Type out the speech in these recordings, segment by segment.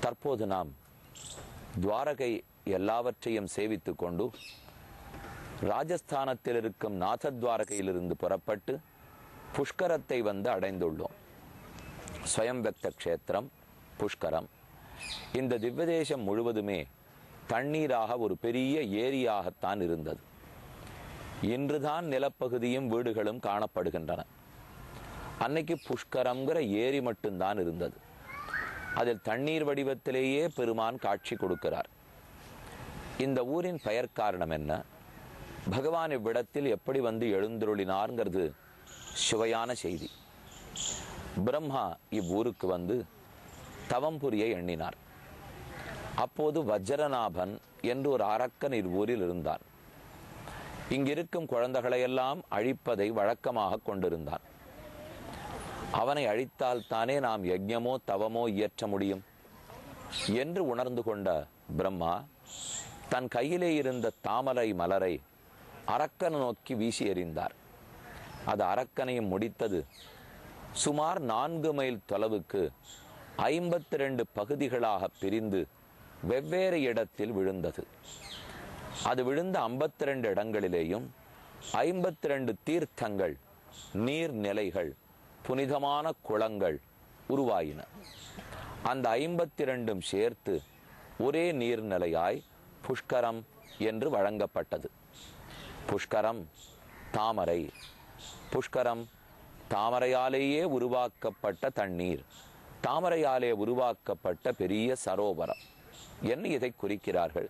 தற்போது நாம் துவாரகை எல்லாவற்றையும் சேவித்து கொண்டு ராஜஸ்தானத்தில் இருக்கும் நாதத்வாரகையிலிருந்து புறப்பட்டு புஷ்கரத்தை வந்து அடைந்துள்ளோம். ஸ்வயம்வக்த க்ஷேத்திரம் புஷ்கரம். இந்த திவ்யதேசம் முழுவதுமே தண்ணீராக ஒரு பெரிய ஏரியாகத்தான் இருந்தது. இன்றுதான் நிலப்பகுதியும் வீடுகளும் காணப்படுகின்றன. அன்னைக்கு புஷ்கரம்ங்கிற ஏரி மட்டும்தான் இருந்தது. அதில் தண்ணீர் வடிவத்திலேயே பெருமான் காட்சி கொடுக்கிறார். இந்த ஊரின் பெயர் காரணம் என்ன, பகவான் இவ்விடத்தில் எப்படி வந்து எழுந்தருளினார்ங்கிறது சுவையான செய்தி. பிரம்மா இவ்வூருக்கு வந்து தவம் புரிய எண்ணினார். அப்போது வஜ்ரநாபன் என்று ஒரு அரக்கன் இவ்வூரில் இருந்தான். இங்கிருக்கும் குழந்தைகளையெல்லாம் அழிப்பதை வழக்கமாக கொண்டிருந்தான். அவனை அழித்தால் தானே நாம் யஜ்ஞமோ தவமோ இயற்ற முடியும் என்று உணர்ந்து கொண்ட பிரம்மா தன் கையிலே இருந்த தாமரை மலரை அரக்கனை நோக்கி வீசி எறிந்தார். அது அரக்கனையும் முடித்தது. சுமார் 4 மைல் தொலைவுக்கு 52 பகுதிகளாக பிரிந்து வெவ்வேறு இடத்தில் விழுந்தது. அது விழுந்த 52 இடங்களிலேயும் 52 தீர்த்தங்கள், நீர்நிலைகள், புனிதமான குளங்கள் உருவாயின. அந்த 52 சேர்த்து ஒரே நீர்நிலையாய் புஷ்கரம் என்று வழங்கப்பட்டது. புஷ்கரம் தாமரை. புஷ்கரம் தாமரையாலேயே உருவாக்கப்பட்ட தண்ணீர், தாமரையாலே உருவாக்கப்பட்ட பெரிய சரோவரம் என்று இதை குறிக்கிறார்கள்.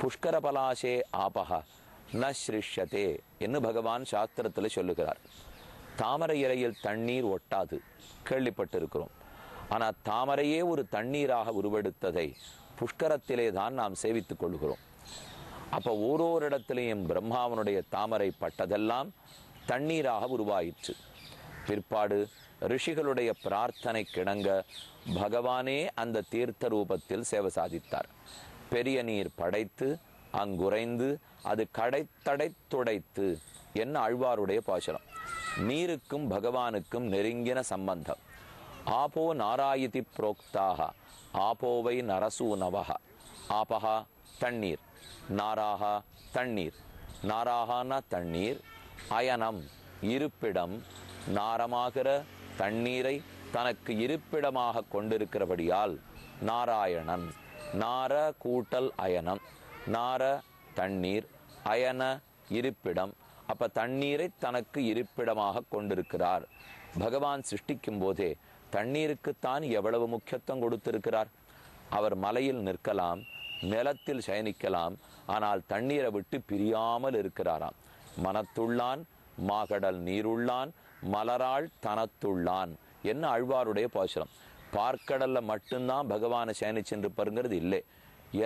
புஷ்கர பலாசே ஆபஹ ந ஸ்ரிஷ்யதே என்று பகவான் சாஸ்திரத்தில் சொல்லுகிறார். தாமரை இலையில் தண்ணீர் ஒட்டாது கேள்விப்பட்டிருக்கிறோம். ஆனால் தாமரையே ஒரு தண்ணீராக உருவெடுத்ததை புஷ்கரத்திலே தான் நாம் சேவித்துக் கொள்கிறோம். அப்போ ஓரோரு இடத்திலேயும் பிரம்மாவனுடைய தாமரை பட்டதெல்லாம் தண்ணீராக உருவாயிற்று. பிற்பாடு ரிஷிகளுடைய பிரார்த்தனை கிணங்க பகவானே அந்த தீர்த்த ரூபத்தில் சேவை சாதித்தார். பெரிய நீர் படைத்து அங்குறைந்து அது கடைத்தடை துடைத்து என்ன ஆழ்வாருடைய பாசுரம். நீருக்கும் பகவானுக்கும் நெருங்கின சம்பந்தம். ஆபோ நாராயதி புரோக்தாக ஆபோவை நரசூனவக. ஆபஹா தண்ணீர், நாராகா தண்ணீர், நாராகான தண்ணீர், அயனம் இருப்பிடம். நாரமாகிற தண்ணீரை தனக்கு இருப்பிடமாக கொண்டிருக்கிறபடியால் நாராயணன். நார கூட்டல் அயனம். நார தண்ணீர், அயன இருப்பிடம். அப்ப தண்ணீரை தனக்கு இருப்பிடமாக கொண்டிருக்கிறார். பகவான் சிருஷ்டிக்கும் போதே தண்ணீருக்குத்தான் எவ்வளவு முக்கியத்துவம் கொடுத்திருக்கிறார். அவர் மலையில் நிற்கலாம், நிலத்தில் சயனிக்கலாம், ஆனால் தண்ணீரை விட்டு பிரியாமல் இருக்கிறாராம். மனத்துள்ளான் மாகடல் நீருள்ளான் மலராள் தனத்துள்ளான் என்ன ஆழ்வாருடைய பாசுரம். பார்க்கடல்ல மட்டும்தான் பகவானை சயனிச்சென்றிருப்பாருங்கிறது இல்லை.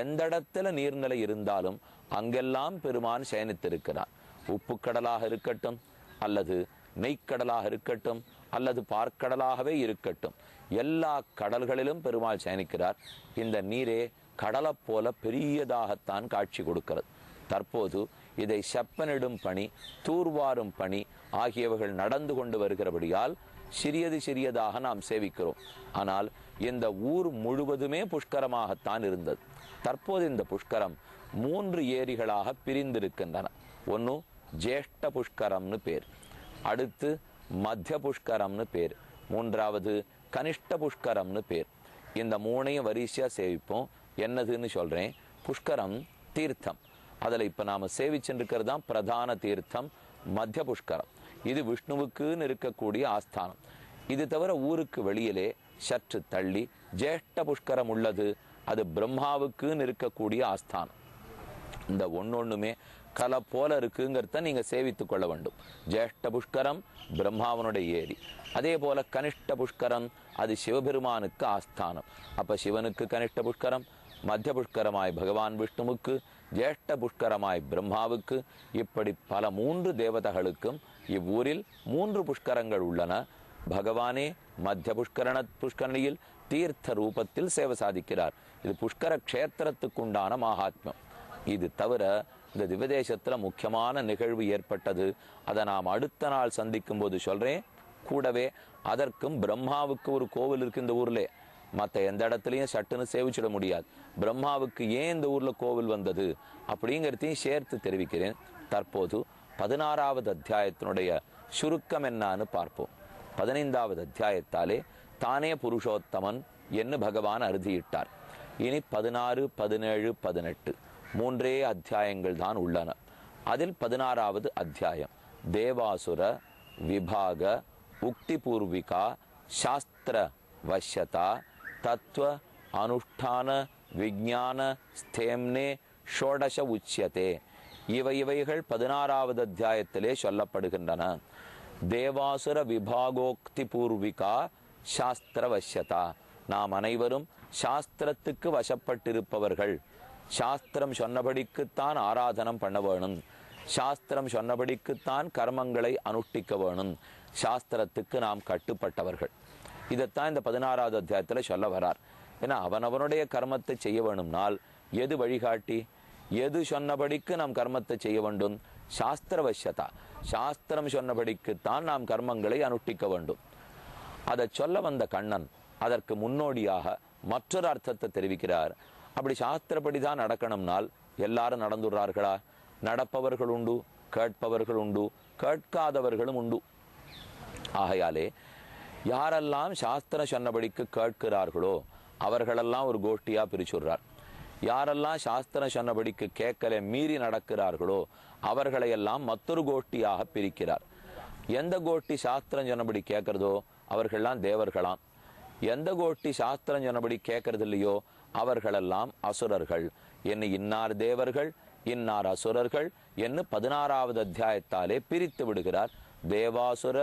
எந்த இடத்துல நீர்நிலை இருந்தாலும் அங்கெல்லாம் பெருமான் சயனித்திருக்கிறார். உப்புக்கடலாக இருக்கட்டும், அல்லது நெய்க்கடலாக இருக்கட்டும், அல்லது பார்க்கடலாகவே இருக்கட்டும், எல்லா கடல்களிலும் பெருமாள் சயனிக்கிறார். இந்த நீரே கடலை போல பெரியதாகத்தான் காட்சி கொடுக்கிறது. தற்போது இதை செப்பனிடும் பணி, தூர்வாரும் பணி ஆகியவைகள் நடந்து கொண்டு வருகிறபடியால் சிறியது சிறியதாக நாம் சேவிக்கிறோம். ஆனால் இந்த ஊர் முழுவதுமே புஷ்கரமாகத்தான் இருந்தது. தற்போது இந்த புஷ்கரம் 3 ஏரிகளாக பிரிந்திருக்கின்றன. ஒன்று ஜேஷ்ட புஷ்கரம்னு பேர், அடுத்து மத்திய புஷ்கரம்னு பேர், மூன்றாவது கனிஷ்ட புஷ்கரம்னு பேர். இந்த 3ஐயும் வரிசையா சேவிப்போம். என்னதுன்னு சொல்றேன். புஷ்கரம் தீர்த்தம். அதில் இப்போ நாம் சேவிச்சுருக்கிறது தான் பிரதான தீர்த்தம் மத்திய புஷ்கரம். இது விஷ்ணுவுக்குன்னு இருக்கக்கூடிய ஆஸ்தானம். இது தவிர ஊருக்கு வெளியிலே சற்று தள்ளி ஜேஷ்ட புஷ்கரம் உள்ளது. அது பிரம்மாவுக்குன்னு இருக்கக்கூடிய ஆஸ்தானம். இந்த ஒன்னொன்னுமே கலை போல இருக்குங்கிறத நீங்க சேவித்துக் கொள்ள வேண்டும். ஜேஷ்ட புஷ்கரம் பிரம்மாவனுடைய ஏரி. அதே போல கனிஷ்ட புஷ்கரம் அது சிவபெருமானுக்கு ஆஸ்தானம். அப்ப சிவனுக்கு கனிஷ்ட புஷ்கரம், மத்திய புஷ்கரமாய் பகவான் விஷ்ணுவுக்கு, ஜேஷ்ட புஷ்கரமாய் பிரம்மாவுக்கு, இப்படி பல 3 தேவதைகளுக்கும் இவ்வூரில் 3 புஷ்கரங்கள் உள்ளன. பகவானே மத்திய புஷ்கரணியில் தீர்த்த ரூபத்தில் சேவை சாதிக்கிறார். இது புஷ்கர க்ஷேத்திரத்துக்குண்டான மகாத்மியம். இது தவிர இந்த திவ்யதேசத்துல முக்கியமான நிகழ்வு ஏற்பட்டது. அதை நாம் அடுத்த நாள் சந்திக்கும் போது சொல்றேன். கூடவே அதற்கும் பிரம்மாவுக்கு ஒரு கோவில் இருக்கு இந்த ஊர்ல. மற்ற எந்த இடத்துலையும் சட்டுன்னு சேவிச்சிட முடியாது. பிரம்மாவுக்கு ஏன் இந்த ஊர்ல கோவில் வந்தது அப்படிங்கிறதையும் சேர்த்து தெரிவிக்கிறேன். தற்போது 16வது அத்தியாயத்தினுடைய சுருக்கம் என்னான்னு பார்ப்போம். 15வது அத்தியாயத்தாலே தானே புருஷோத்தமன் என்று பகவான் அறுதியிட்டார். இனி 16, 17, 18 மூன்றே அத்தியாயங்கள் தான் உள்ளன. அதில் 16வது அத்தியாயம் தேவாசுர விபாக உக்தி பூர்விகா சாஸ்திர வஷ்யதா தத்துவ அனுஷ்டான விஞ்ஞான ஸ்தேம்னே ஷோடச உச்சியதே. இவைகள் 16வது அத்தியாயத்திலே சொல்லப்படுகின்றன. தேவாசுர விபாகோக்தி பூர்விகா சாஸ்திர வஷ்யதா. நாம் அனைவரும் சாஸ்திரத்துக்கு வசப்பட்டிருப்பவர்கள். சாஸ்திரம் சொன்னபடிக்குத்தான் ஆராதனம் பண்ண வேணும். சாஸ்திரம் சொன்னபடிக்குத்தான் கர்மங்களை அனுஷ்டிக்க வேணும். சாஸ்திரத்துக்கு நாம் கட்டுப்பட்டவர்கள். இதைத்தான் இந்த 16வது அத்தியாயத்தில் சொல்ல வரார். ஏன்னா அவனவனுடைய கர்மத்தை செய்ய வேணும்னால் எது வழிகாட்டி? எது சொன்னபடிக்கு நாம் கர்மத்தை செய்ய வேண்டும்? சாஸ்திர வஷ்யதா. சாஸ்திரம் சொன்னபடிக்குத்தான் நாம் கர்மங்களை அனுஷ்டிக்க வேண்டும். அதை சொல்ல வந்த கண்ணன் அதற்கு முன்னோடியாக மற்றொரு அர்த்தத்தை தெரிவிக்கிறார். அப்படி சாஸ்திரப்படிதான் நடக்கணும்னால் எல்லாரும் நடந்துடுறார்களா? நடப்பவர்கள் உண்டு, கேட்பவர்கள் உண்டு, கேட்காதவர்களும் உண்டு. ஆகையாலே யாரெல்லாம் சாஸ்திரம் சொன்னபடிக்கு கேட்கிறார்களோ அவர்களெல்லாம் ஒரு கோஷ்டியா பிரிச்சுடுறார். யாரெல்லாம் சாஸ்திரம் சொன்னபடிக்கு கேட்கல மீறி நடக்கிறார்களோ அவர்களையெல்லாம் மற்றொரு கோஷ்டியாக பிரிக்கிறார். எந்த கோஷ்டி சாஸ்திரம் சொன்னபடி கேட்கிறதோ அவர்கள்லாம் தேவர்களாம். எந்த கோஷ்டி சாஸ்திரம் சொன்னபடி கேட்கறது இல்லையோ அவர்களெல்லாம் அசுரர்கள். என்ன இன்னார் தேவர்கள் இன்னார் அசுரர்கள் என்று 16வது அத்தியாயத்தாலே பிரித்து விடுகிறார். தேவாசுர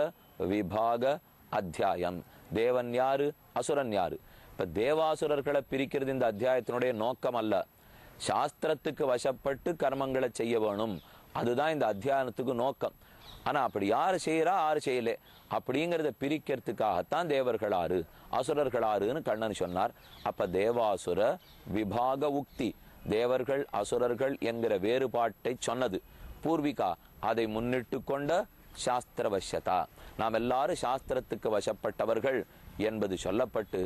விபாக அத்தியாயம். தேவன் யாரு, அசுரன் யாரு? இப்ப தேவாசுரர்களை பிரிக்கிறது இந்த அத்தியாயத்தினுடைய நோக்கம் அல்ல. சாஸ்திரத்துக்கு வசப்பட்டு கர்மங்களை செய்ய வேணும், அதுதான் இந்த அத்தியாயத்துக்கு நோக்கம். ஆனா அப்படி யாரு செய்யறா யாரு செய்யலே அப்படிங்கிறத பிரிக்கிறதுக்காகத்தான் தேவர்களாரு அசுரர்களாருன்னு கண்ணன் சொன்னார். அப்ப தேவாசுர விபாக உக்தி, தேவர்கள் அசுரர்கள் என்கிற வேறுபாட்டை சொன்னது. பூர்விகா அதை முன்னிட்டு கொண்ட சாஸ்திர வஷ்யதா, நாம் எல்லாரும் சாஸ்திரத்துக்கு வசப்பட்டவர்கள் என்பது சொல்லப்பட்டு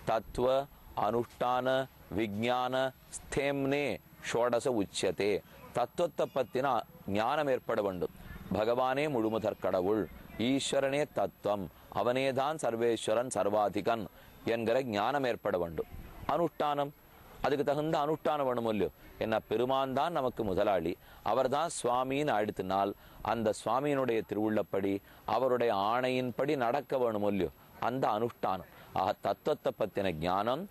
தத்துவ அனுஷ்டான விஞ்ஞான ஸ்தேம்னே ஷோடச உச்சியதே. தத்துவத்தை பத்தினா ஞானம் ஏற்பட வேண்டும். பகவானே முழுமுதற் கடவுள், ஈஸ்வரனே தத்துவம், அவனேதான் சர்வேஸ்வரன் சர்வாதிகன் என்கிற ஞானம் ஏற்பட வேண்டும். அனுஷ்டானம், அதுக்கு தகுந்த அனுஷ்டானம் வேணும் இல்லையோ. என்ன பெருமான் தான் நமக்கு முதலாளி, அவர் தான் சுவாமின்னு அடுத்தினால் அந்த சுவாமியினுடைய திருவுள்ளப்படி அவருடைய ஆணையின்படி நடக்க வேணும் இல்லையோ, அந்த அனுஷ்டானம். ஆக தத்துவத்தை பத்தின ஞானம்,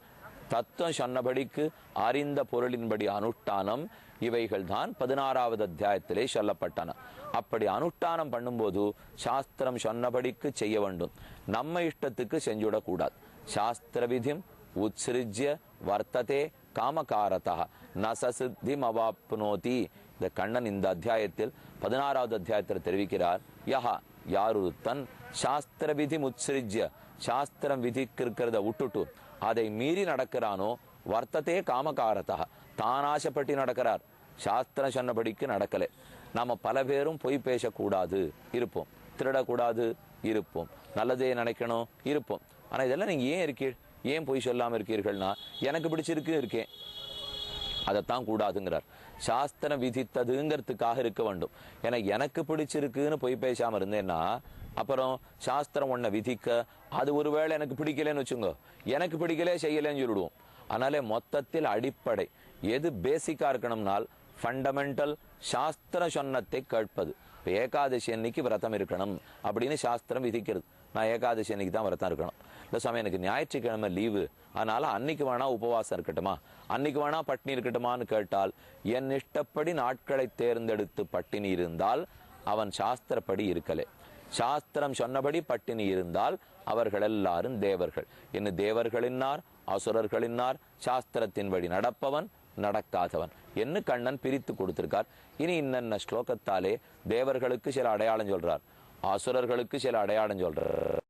தத்துவம் சொன்னபடிக்கு அறிந்த பொருளின்படி அனுஷ்டானம், இவைகள் தான் 16வது அத்தியாயத்திலே சொல்லப்பட்டன. அப்படி அனுஷ்டானம் பண்ணும்போது சாஸ்திரம் சொன்னபடிக்கு செய்ய வேண்டும். நம்ம இஷ்டத்துக்கு செஞ்சுவிடக்கூடாது. சாஸ்திர விதிம் உத்ஸ்ருஜ்ய வர்த்ததே காமகாரதா நசசித்திம் அவாப்னோதி. இந்த கண்ணன் இந்த அத்தியாயத்தில் 16வது அத்தியாயத்தில் தெரிவிக்கிறார். யஹா, யாருத்தன் சாஸ்திர விதி உத்ஸ்ருஜ்ய, சாஸ்திரம் விதிக்கு இருக்கிறத விட்டுட்டு அதை மீறி நடக்கிறானோ வர்த்ததே காமகாரதா, தானாசப்பட்டு நடக்கிறார். சாஸ்திரம் சொன்னபடிக்கு நடக்கலை. நாம பல பேரும் பொய் பேசக்கூடாது இருப்போம், திருடக்கூடாது இருப்போம், நல்லதே நினைக்கணும் இருப்போம். ஆனா இதெல்லாம் நீங்க ஏன் இருக்கீர்கள், ஏன் பொய் சொல்லாம இருக்கீர்கள்னா எனக்கு பிடிச்சிருக்கு இருக்கேன், அதைத்தான் கூடாதுங்கிறார். சாஸ்திரம் விதித்ததுங்கிறதுக்காக இருக்க வேண்டும். ஏன்னா எனக்கு பிடிச்சிருக்குன்னு பொய் பேசாம இருந்தேன்னா அப்புறம் சாஸ்திரம் ஒன்ன விதிக்க அது ஒருவேளை எனக்கு பிடிக்கலன்னு வச்சுங்க, எனக்கு பிடிக்கலே செய்யலன்னு சொல்லிடுவோம். அதனாலே மொத்தத்தில் அடிப்படை எது பேசிக்கா இருக்கணும்னால் ஃபண்டமெண்டல் சாஸ்திர சொன்னத்தை கேட்பது. இப்போ ஏகாதசி அன்னைக்கு விரதம் இருக்கணும் அப்படின்னு சாஸ்திரம் விதிக்கிறது. நான் ஏகாதசி அன்னைக்கு தான் விரதம் இருக்கணும். இல்லை சாமி எனக்கு ஞாயிற்றுக்கிழமை லீவு, அதனால அன்னைக்கு வேணா உபவாசம் இருக்கட்டுமா, அன்னைக்கு வேணா பட்டினி இருக்கட்டுமான்னு கேட்டால் என் இஷ்டப்படி நாட்களை தேர்ந்தெடுத்து பட்டினி இருந்தால் அவன் சாஸ்திரப்படி இருக்கலே. சாஸ்திரம் சொன்னபடி பட்டினி இருந்தால் அவர்கள் எல்லாரும் தேவர்கள். இன்னும் தேவர்களின்னார் அசுரர்களின்னார், சாஸ்திரத்தின்படி நடப்பவன் நடக்காதவன் என்று கண்ணன் பிரித்து கொடுத்திருக்கார். இனி இன்னென்ன ஸ்லோகத்தாலே தேவர்களுக்கு சில அடையாளம் சொல்றார், அசுரர்களுக்கு சில அடையாளம் சொல்றார்.